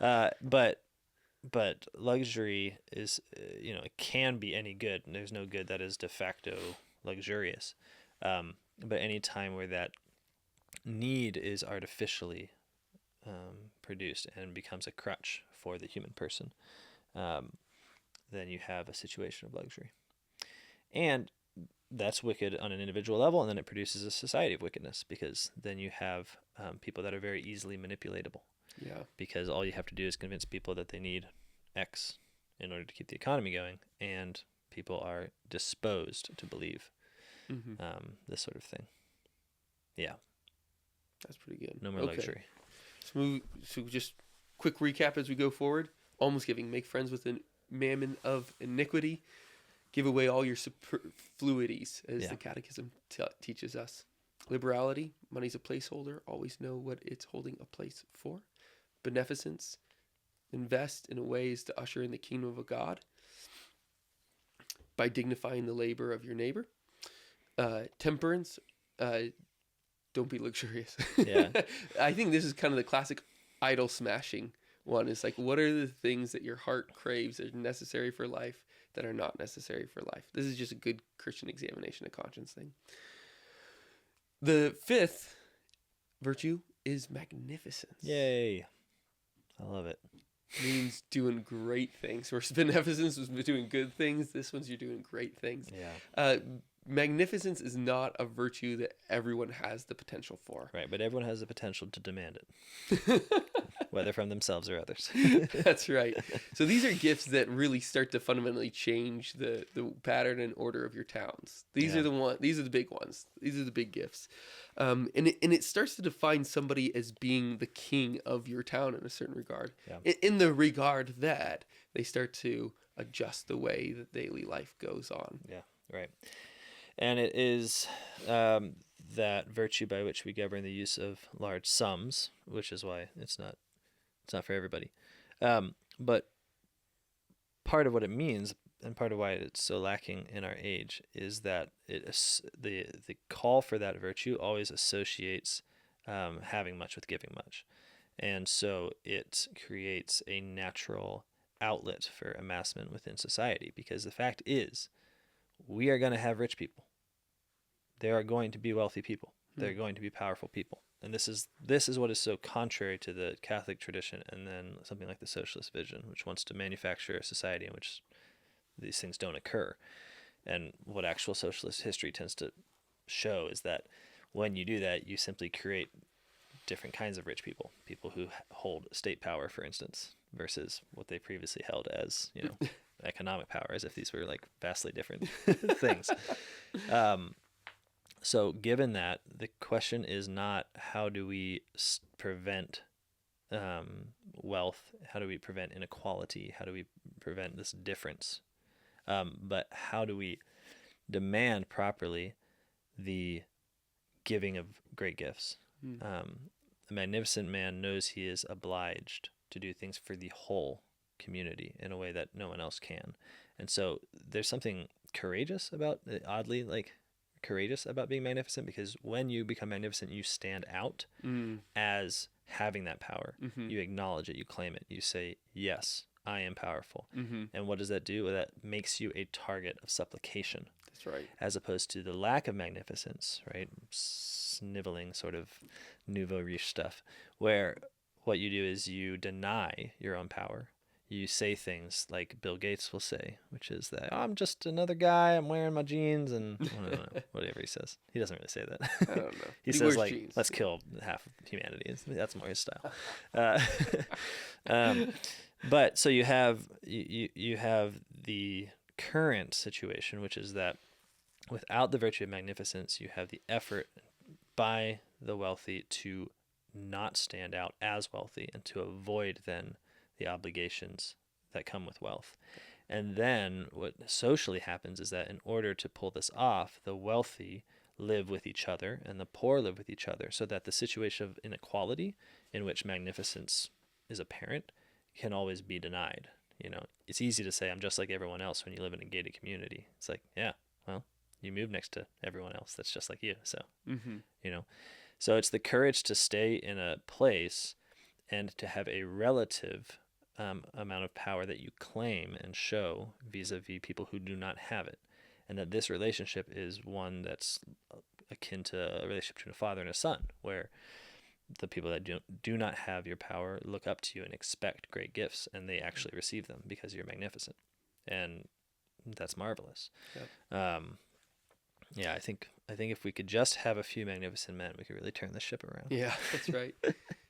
Speaker 2: But luxury is, it can be any good. And there's no good that is de facto luxurious. But any time where that need is artificially produced and becomes a crutch for the human person, then you have a situation of luxury. And that's wicked on an individual level, and then it produces a society of wickedness, because then you have people that are very easily manipulatable.
Speaker 1: Yeah.
Speaker 2: Because all you have to do is convince people that they need X in order to keep the economy going, and people are disposed to believe this sort of thing. Yeah.
Speaker 1: That's pretty good.
Speaker 2: No more luxury.
Speaker 1: So just quick recap as we go forward. Almsgiving. Make friends with the mammon of iniquity. Give away all your superfluities, as the Catechism teaches us. Liberality. Money's a placeholder. Always know what it's holding a place for. Beneficence. Invest in ways to usher in the kingdom of God by dignifying the labor of your neighbor. Temperance. Don't be luxurious.
Speaker 2: Yeah.
Speaker 1: I think this is kind of the classic idol smashing one. It's like, what are the things that your heart craves that are necessary for life that are not necessary for life? This is just a good Christian examination of conscience thing. The fifth virtue is magnificence.
Speaker 2: Yay. I love it.
Speaker 1: Means doing great things. Where beneficence was doing good things, this one's you're doing great things.
Speaker 2: Yeah.
Speaker 1: Magnificence is not a virtue that everyone has the potential for.
Speaker 2: Right, but everyone has the potential to demand it, whether from themselves or others.
Speaker 1: That's right. So these are gifts that really start to fundamentally change the pattern and order of your towns. These are these are the big ones. These are the big gifts. And it starts to define somebody as being the king of your town in a certain regard. Yeah. In the regard that they start to adjust the way that daily life goes on.
Speaker 2: Yeah, right. And it is that virtue by which we govern the use of large sums, which is why it's not for everybody. But part of what it means, and part of why it's so lacking in our age, is that the call for that virtue always associates having much with giving much. And so it creates a natural outlet for amassment within society, because the fact is, we are going to have rich people. There are going to be wealthy people. There are going to be powerful people. And this is what is so contrary to the Catholic tradition, and then something like the socialist vision, which wants to manufacture a society in which these things don't occur. And what actual socialist history tends to show is that when you do that, you simply create different kinds of rich people who hold state power, for instance, versus what they previously held as, economic power, as if these were like vastly different things. So given that, the question is not how do we prevent wealth, how do we prevent inequality, how do we prevent this difference, but how do we demand properly the giving of great gifts. A magnificent man knows he is obliged to do things for the whole community in a way that no one else can. And so there's something courageous about, oddly courageous about being magnificent, because when you become magnificent, you stand out as having that power. You acknowledge it, you claim it, you say, yes, I am powerful. And what does that do? Well, that makes you a target of supplication.
Speaker 1: That's right.
Speaker 2: as opposed to the lack of magnificence, right? Sniveling sort of nouveau riche stuff, where what you do is you deny your own power. You say things like Bill Gates will say, which is that, "Oh, I'm just another guy. I'm wearing my jeans," and I don't know, whatever he says. He doesn't really say that.
Speaker 1: I don't know.
Speaker 2: He
Speaker 1: He
Speaker 2: says
Speaker 1: wears
Speaker 2: like,
Speaker 1: jeans.
Speaker 2: "Let's kill half of humanity." That's more his style. But so you have you have the current situation, which is that without the virtue of magnificence, you have the effort by the wealthy to not stand out as wealthy and to avoid then the obligations that come with wealth. And then what socially happens is that in order to pull this off, the wealthy live with each other and the poor live with each other, so that the situation of inequality in which magnificence is apparent can always be denied. You know, it's easy to say I'm just like everyone else when you live in a gated community. It's like, yeah, well, you move next to everyone else that's just like you. So, you know, so it's the courage to stay in a place and to have a relative amount of power that you claim and show vis-a-vis people who do not have it. And that this relationship is one that's akin to a relationship between a father and a son, where the people that do not have your power look up to you and expect great gifts, and they actually receive them because you're magnificent. And that's marvelous. Yep. Yeah, I think if we could just have a few magnificent men, we could really turn the ship around.
Speaker 1: Yeah, that's right.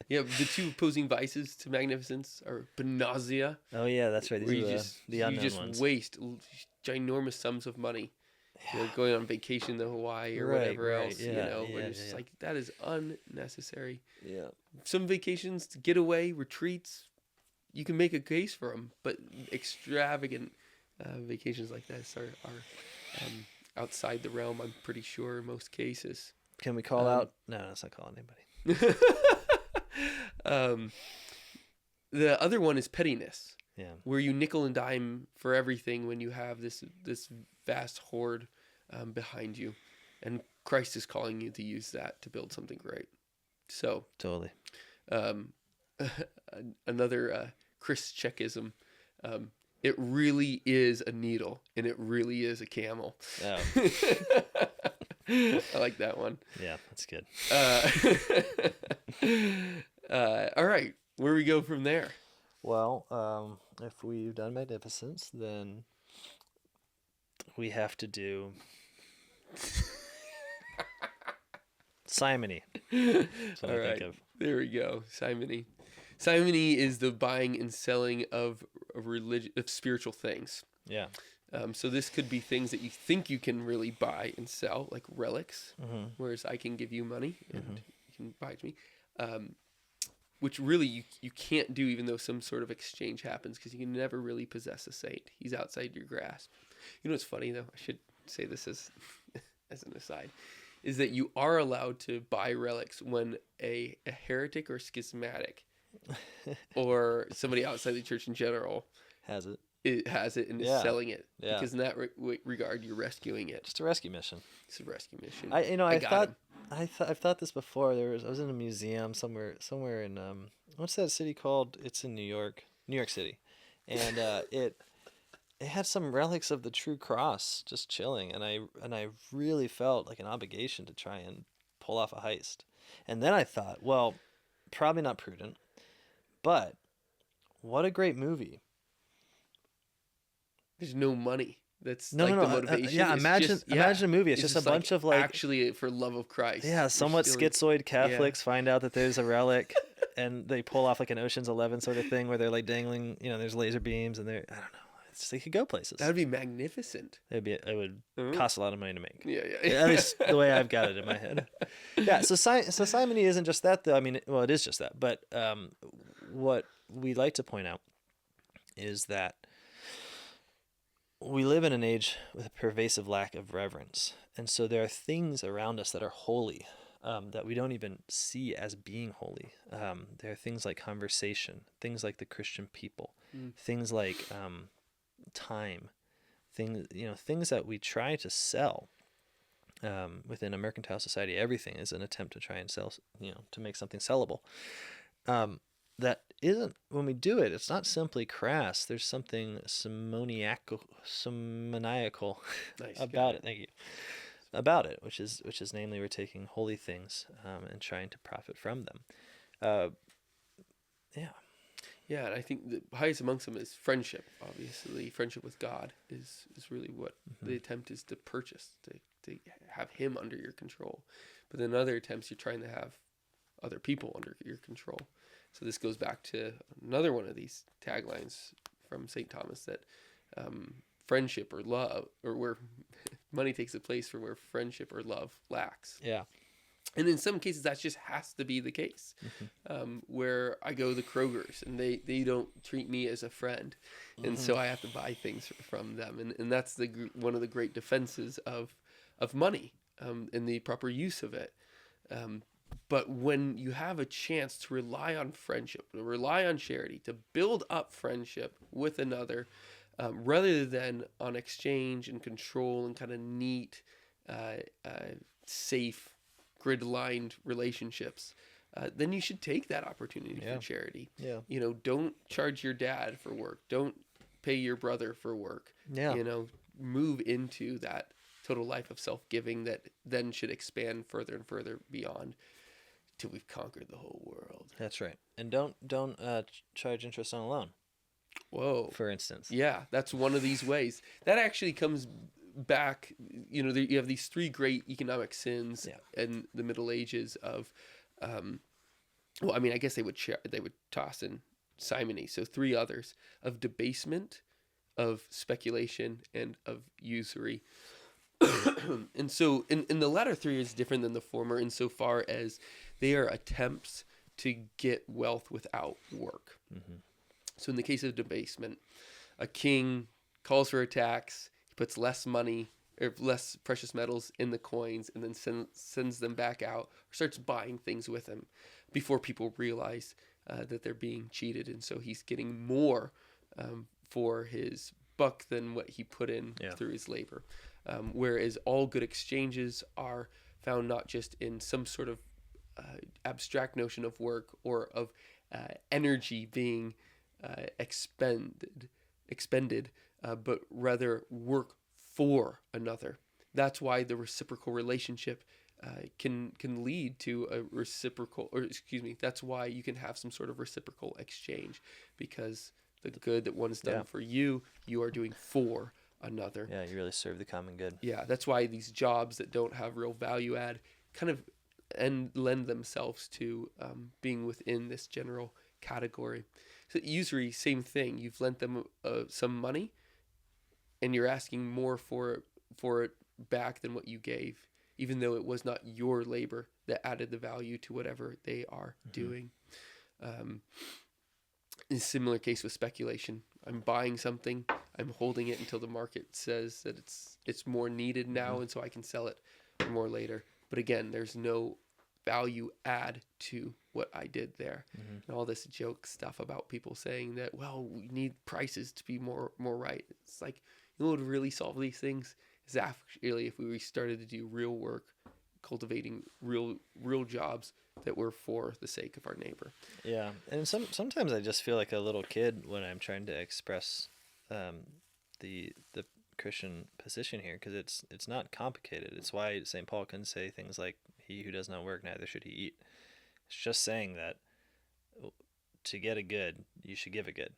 Speaker 1: Yeah, the two opposing vices to magnificence are nausea.
Speaker 2: Oh yeah, that's right. These
Speaker 1: where
Speaker 2: are the unknown
Speaker 1: you just
Speaker 2: ones.
Speaker 1: waste ginormous sums of money.
Speaker 2: Yeah.
Speaker 1: You know, going on vacation to Hawaii or
Speaker 2: Right,
Speaker 1: whatever
Speaker 2: right,
Speaker 1: else.
Speaker 2: yeah,
Speaker 1: You know,
Speaker 2: yeah,
Speaker 1: where it's just
Speaker 2: yeah.
Speaker 1: like that is unnecessary.
Speaker 2: Yeah.
Speaker 1: Some vacations, getaway retreats, you can make a case for them, but extravagant vacations like this are outside the realm. I'm pretty sure in most cases.
Speaker 2: Can we call out? No, that's not calling anybody.
Speaker 1: The other one is pettiness.
Speaker 2: Yeah.
Speaker 1: Where you nickel and dime for everything when you have this vast hoard behind you, and Christ is calling you to use that to build something great. So
Speaker 2: Totally.
Speaker 1: Another Chris Checkism. It really is a needle, and it really is a camel.
Speaker 2: Oh.
Speaker 1: I like that one.
Speaker 2: Yeah, that's good.
Speaker 1: All right, where we go from there?
Speaker 2: Well, if we've done magnificence, then we have to do simony. That's what
Speaker 1: All
Speaker 2: I
Speaker 1: right,
Speaker 2: think of.
Speaker 1: there we go. Simony. Simony is the buying and selling of spiritual things.
Speaker 2: Yeah.
Speaker 1: So this could be things that you think you can really buy and sell, like relics, whereas I can give you money and you can buy it to me, which really you can't do, even though some sort of exchange happens, because you can never really possess a saint. He's outside your grasp. You know what's funny, though? I should say this as an aside, is that you are allowed to buy relics when a heretic or schismatic or somebody outside the church in general
Speaker 2: has it.
Speaker 1: It has it and is selling it, because in that regard you're rescuing it.
Speaker 2: Just a rescue mission.
Speaker 1: It's a rescue mission.
Speaker 2: I've thought this before. I was in a museum somewhere in what's that city called? It's in New York City, and it had some relics of the True Cross just chilling, and I really felt like an obligation to try and pull off a heist. And then I thought, well, probably not prudent, but what a great movie.
Speaker 1: There's no money. That's
Speaker 2: the motivation. Imagine a movie. It's just a bunch of
Speaker 1: actually for love of Christ.
Speaker 2: Yeah, somewhat schizoid Catholics find out that there's a relic, and they pull off like an Ocean's 11 sort of thing where they're like dangling. You know, there's laser beams, and I don't know. They could go places.
Speaker 1: That would be magnificent.
Speaker 2: It would cost a lot of money to make.
Speaker 1: Yeah.
Speaker 2: At least the way I've got it in my head. Yeah. So simony isn't just that, though. I mean, well, it is just that. But what we like to point out is that we live in an age with a pervasive lack of reverence. And so there are things around us that are holy that we don't even see as being holy. There are things like conversation, things like the Christian people, things like time, things that we try to sell within a mercantile society. Everything is an attempt to try and sell, to make something sellable. that isn't, when we do it, it's not simply crass. There's something simoniacal
Speaker 1: Nice.
Speaker 2: about it. Thank you. About it, which is namely we're taking holy things and trying to profit from them. Yeah.
Speaker 1: Yeah, and I think the highest amongst them is friendship. Obviously, friendship with God is really what the attempt is to purchase, to have Him under your control. But then other attempts, you're trying to have other people under your control. So this goes back to another one of these taglines from St. Thomas, that friendship or love, or where money takes the place for where friendship or love lacks.
Speaker 2: Yeah.
Speaker 1: And in some cases, that just has to be the case, where I go to the Kroger's and they don't treat me as a friend. And so I have to buy things from them. And that's one of the great defenses of money and the proper use of it. But when you have a chance to rely on friendship, to rely on charity, to build up friendship with another, rather than on exchange and control and kind of neat, safe, grid-lined relationships, then you should take that opportunity for charity.
Speaker 2: Yeah.
Speaker 1: You know, don't charge your dad for work. Don't pay your brother for work.
Speaker 2: Yeah.
Speaker 1: You know, move into that total life of self-giving that then should expand further and further beyond till we've conquered the whole world.
Speaker 2: That's right. And don't charge interest on a loan.
Speaker 1: Whoa.
Speaker 2: For instance.
Speaker 1: Yeah, that's one of these ways. That actually comes back, you know, you have these three great economic sins in the Middle Ages of, well, I mean, I guess they would toss in simony. So three others: of debasement, of speculation, and of usury. And so in the latter three is different than the former insofar as they are attempts to get wealth without work. So in the case of debasement, a king calls for a tax, he puts less money or less precious metals in the coins, and then sends them back out, or starts buying things with them before people realize that they're being cheated. And so he's getting more for his buck than what he put in through his labor. Whereas all good exchanges are found not just in some sort of abstract notion of work or of energy being expended, but rather work for another. That's why the reciprocal relationship can lead to a reciprocal, or excuse me, that's why you can have some sort of reciprocal exchange, because the good that one has done for you, you are doing for another.
Speaker 2: Yeah, you really serve the common good.
Speaker 1: Yeah, that's why these jobs that don't have real value add kind of lend themselves to being within this general category. So usury, same thing. You've lent them some money, and you're asking more for it back than what you gave, even though it was not your labor that added the value to whatever they are doing. In a similar case with speculation, I'm buying something, I'm holding it until the market says that it's more needed now, and so I can sell it for more later. But again, there's no value add to what I did there. And all this joke stuff about people saying that, well, we need prices to be more right. It's like, you know what would really solve these things is actually if we started to do real work, cultivating real jobs that were for the sake of our neighbor.
Speaker 2: Yeah, and sometimes I just feel like a little kid when I'm trying to express the Christian position here, because it's not complicated. It's why St. Paul can say things like, "He who does not work, neither should he eat." It's just saying that to get a good, you should give a good.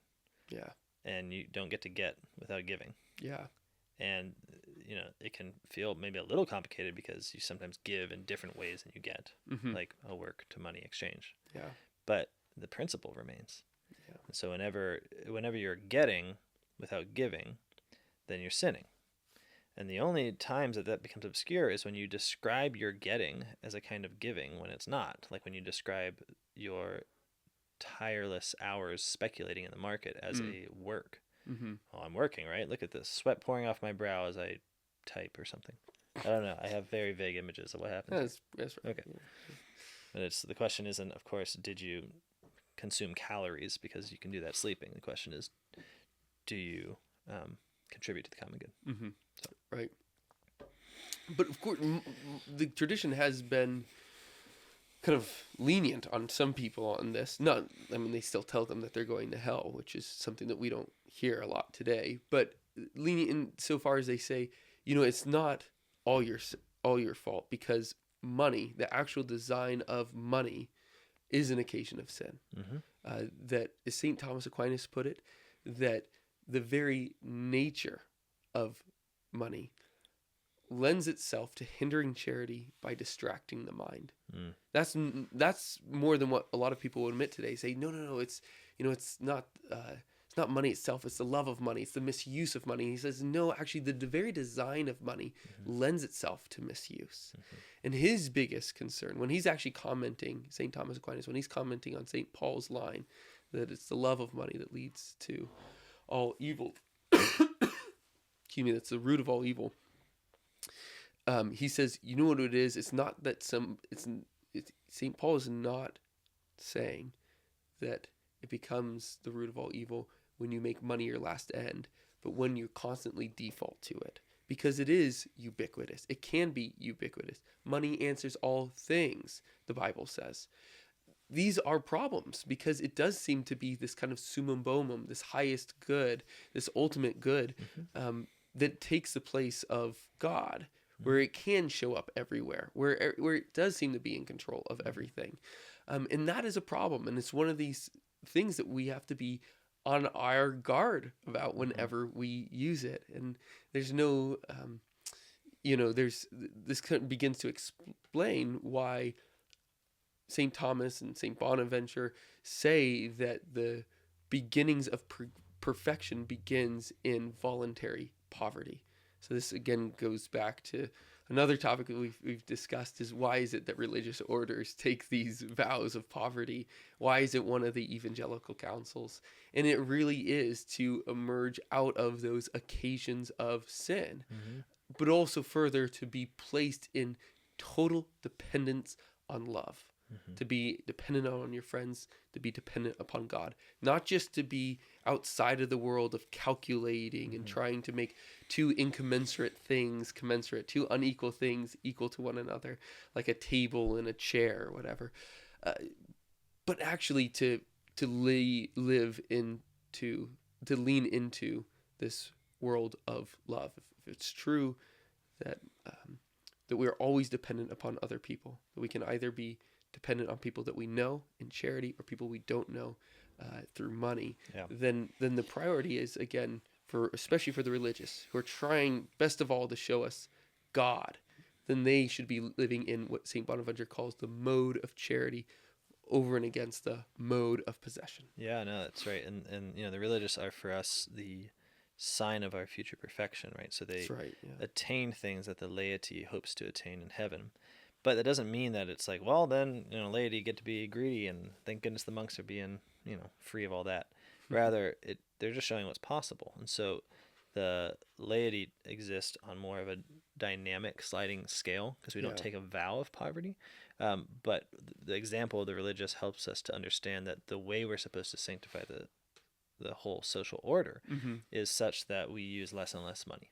Speaker 2: Yeah. And you don't get to get without giving. Yeah. And it can feel maybe a little complicated because you sometimes give in different ways than you get, like a work to money exchange. Yeah. But the principle remains. Yeah. And so whenever you're getting without giving, then you're sinning. And the only times that becomes obscure is when you describe your getting as a kind of giving when it's not. Like when you describe your tireless hours speculating in the market as a work. Well, I'm working, right? Look at this sweat pouring off my brow as I type or something. I don't know. I have very vague images of what happens.
Speaker 1: That's right.
Speaker 2: Okay. But the question isn't, of course, did you consume calories, because you can do that sleeping. The question is, do you contribute to the common good?
Speaker 1: So. Right. But of course, the tradition has been kind of lenient on some people on this. Not, I mean, they still tell them that they're going to hell, which is something that we don't hear a lot today. But lenient in so far as they say, it's not all your fault, because money, the actual design of money, is an occasion of sin. That, as St. Thomas Aquinas put it, that the very nature of money lends itself to hindering charity by distracting the mind. That's more than what a lot of people would admit today. Say, no, it's not money itself, it's the love of money, it's the misuse of money. He says, no, actually the very design of money lends itself to misuse. And his biggest concern, when he's actually commenting, St. Thomas Aquinas, when he's commenting on St. Paul's line, that it's the love of money that leads to all evil. Excuse me, that's the root of all evil. He says, you know what it is? It's not that St. Paul is not saying that it becomes the root of all evil when you make money your last end, but when you constantly default to it, because it is ubiquitous. It can be ubiquitous. Money answers all things, the Bible says. These are problems because it does seem to be this kind of summum bonum, this highest good, this ultimate good, that takes the place of God, where it can show up everywhere, where it does seem to be in control of everything. And that is a problem. And it's one of these things that we have to be on our guard about whenever we use it. And there's no, this kind of begins to explain why St. Thomas and St. Bonaventure say that the beginnings of perfection begins in voluntary poverty. So this again goes back to another topic that we've discussed, is why is it that religious orders take these vows of poverty? Why is it one of the evangelical councils? And it really is to emerge out of those occasions of sin, but also further to be placed in total dependence on love. To be dependent on your friends, to be dependent upon God, not just to be outside of the world of calculating and trying to make two incommensurate things commensurate, two unequal things equal to one another, like a table and a chair or whatever, but actually to lean into this world of love. If it's true that we're always dependent upon other people, that we can either be dependent on people that we know in charity or people we don't know through money, then the priority is, again, especially for the religious who are trying best of all to show us God, then they should be living in what St. Bonaventure calls the mode of charity over and against the mode of possession.
Speaker 2: Yeah, no, that's right. And the religious are for us the sign of our future perfection, right? So they attain things that the laity hopes to attain in heaven. But that doesn't mean that it's like, well, then, laity get to be greedy, and thank goodness the monks are being, free of all that. Rather, they're just showing what's possible. And so the laity exists on more of a dynamic sliding scale, because we don't take a vow of poverty. But the example of the religious helps us to understand that the way we're supposed to sanctify the whole social order is such that we use less and less money.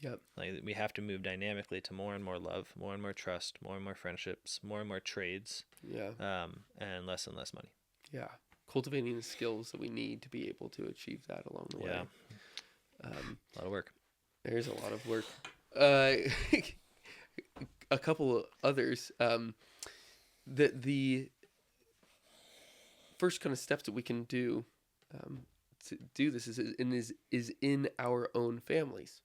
Speaker 1: Yep.
Speaker 2: Like, we have to move dynamically to more and more love, more and more trust, more and more friendships, more and more trades, and less money.
Speaker 1: Yeah. Cultivating the skills that we need to be able to achieve that along the way.
Speaker 2: A lot of work.
Speaker 1: There's a lot of work. A couple of others. The first kind of steps that we can do to do this is in our own families.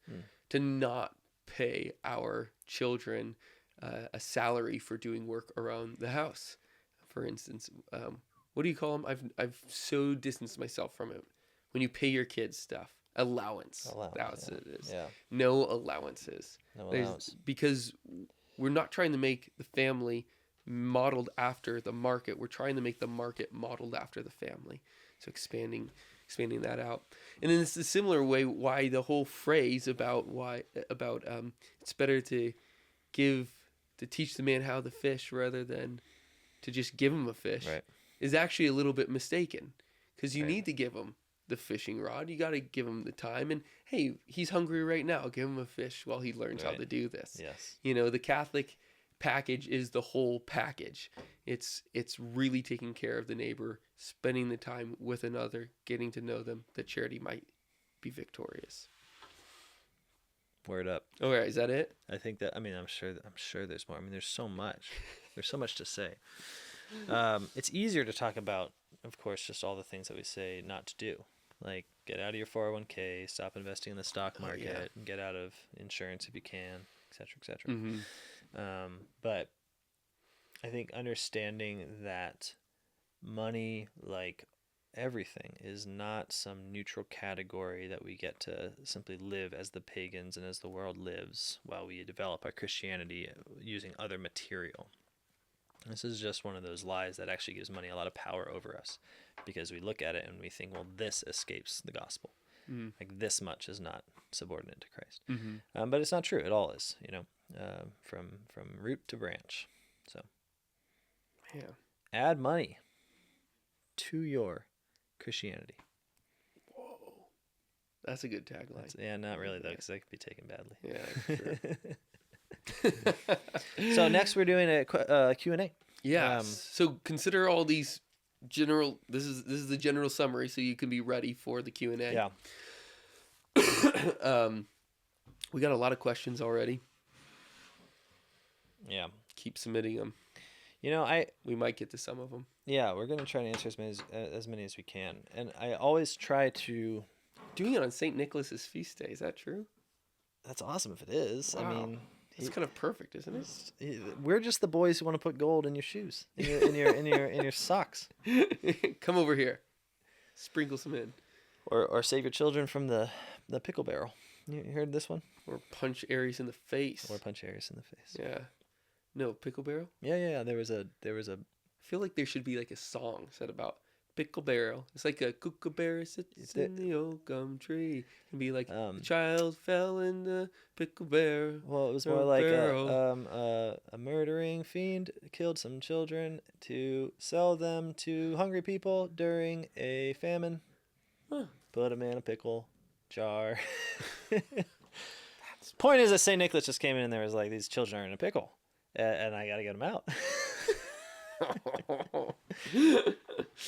Speaker 1: To not pay our children a salary for doing work around the house. For instance, what do you call them? I've so distanced myself from it. When you pay your kids stuff, allowance. That's what it is. Yeah. No allowances. Because we're not trying to make the family modeled after the market. We're trying to make the market modeled after the family. So expanding that out. And in a similar way, why the whole phrase about it's better to teach the man how to fish rather than to just give him a fish is actually a little bit mistaken, because you need to give him the fishing rod. You got to give him the time, and hey, he's hungry right now. Give him a fish while he learns how to do this.
Speaker 2: Yes.
Speaker 1: The Catholic package is the whole package. It's really taking care of the neighbor, spending the time with another, getting to know them, that charity might be victorious.
Speaker 2: Word up.
Speaker 1: Okay, is that it?
Speaker 2: I think that, I mean, I'm sure there's more. I mean, there's so much. There's so much to say. It's easier to talk about, of course, just all the things that we say not to do. Like, get out of your 401k, stop investing in the stock market, and get out of insurance if you can, et cetera, et cetera.
Speaker 1: Mm-hmm.
Speaker 2: But I think understanding that money, like everything, is not some neutral category that we get to simply live as the pagans and as the world lives while we develop our Christianity using other material. This is just one of those lies that actually gives money a lot of power over us, because we look at it and we think, well, this escapes the gospel.
Speaker 1: Mm-hmm.
Speaker 2: Like, this much is not subordinate to Christ.
Speaker 1: Mm-hmm.
Speaker 2: But it's not true. It all is, from root to branch. So
Speaker 1: Yeah.
Speaker 2: add money to your Christianity.
Speaker 1: Whoa. That's a good tagline.
Speaker 2: Yeah, not really, though, because that could be taken badly.
Speaker 1: Yeah, sure.
Speaker 2: So next we're doing a Q&A.
Speaker 1: Yeah. So consider all these general. This is the general summary, so you can be ready for the Q&A.
Speaker 2: Yeah.
Speaker 1: We got a lot of questions already.
Speaker 2: Yeah.
Speaker 1: Keep submitting them. We might get to some of them.
Speaker 2: Yeah, we're gonna try to answer as many as we can, and I always try to.
Speaker 1: Doing it on St. Nicholas's feast day, is that true?
Speaker 2: That's awesome if it is.
Speaker 1: Wow.
Speaker 2: I mean,
Speaker 1: it's kind of perfect, isn't it?
Speaker 2: We're just the boys who want to put gold in your shoes, in your socks.
Speaker 1: Come over here, sprinkle some in,
Speaker 2: or save your children from the pickle barrel. You heard this one?
Speaker 1: Or punch Aries in the face.
Speaker 2: Or punch Aries in the face.
Speaker 1: Yeah. No, pickle barrel.
Speaker 2: Yeah. There was a.
Speaker 1: I feel like there should be like a song said about pickle barrel. It's like a kookaburra sits in the old gum tree, and be like, the child fell in the pickle barrel.
Speaker 2: Well, it was more like a murdering fiend killed some children to sell them to hungry people during a famine.
Speaker 1: Huh.
Speaker 2: Put them in a pickle jar. Point is that St. Nicholas just came in and there was like, these children are in a pickle, and I got to get them out.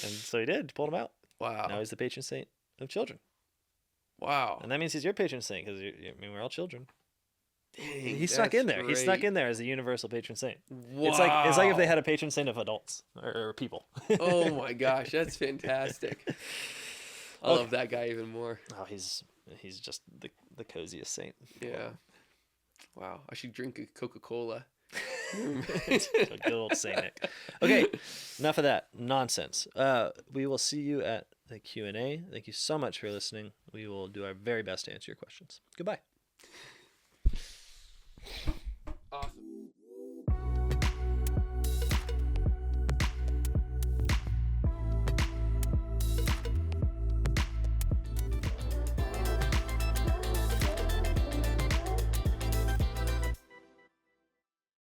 Speaker 2: And so he did, pulled him out.
Speaker 1: Wow.
Speaker 2: Now he's the patron saint of children.
Speaker 1: Wow.
Speaker 2: And that means he's your patron saint, because we're all children.
Speaker 1: Dang,
Speaker 2: he snuck in there.
Speaker 1: great.
Speaker 2: He snuck in there as a universal patron saint.
Speaker 1: Wow.
Speaker 2: It's like if they had a patron saint of adults or people.
Speaker 1: Oh my gosh, that's fantastic. I love that guy even more.
Speaker 2: Oh, he's just the coziest saint.
Speaker 1: Yeah. Wow. I should drink a Coca-Cola.
Speaker 2: Good old Saint Nick. Okay, enough of that nonsense. We will see you at the Q&A. Thank you so much for listening. We will do our very best to answer your questions. Goodbye.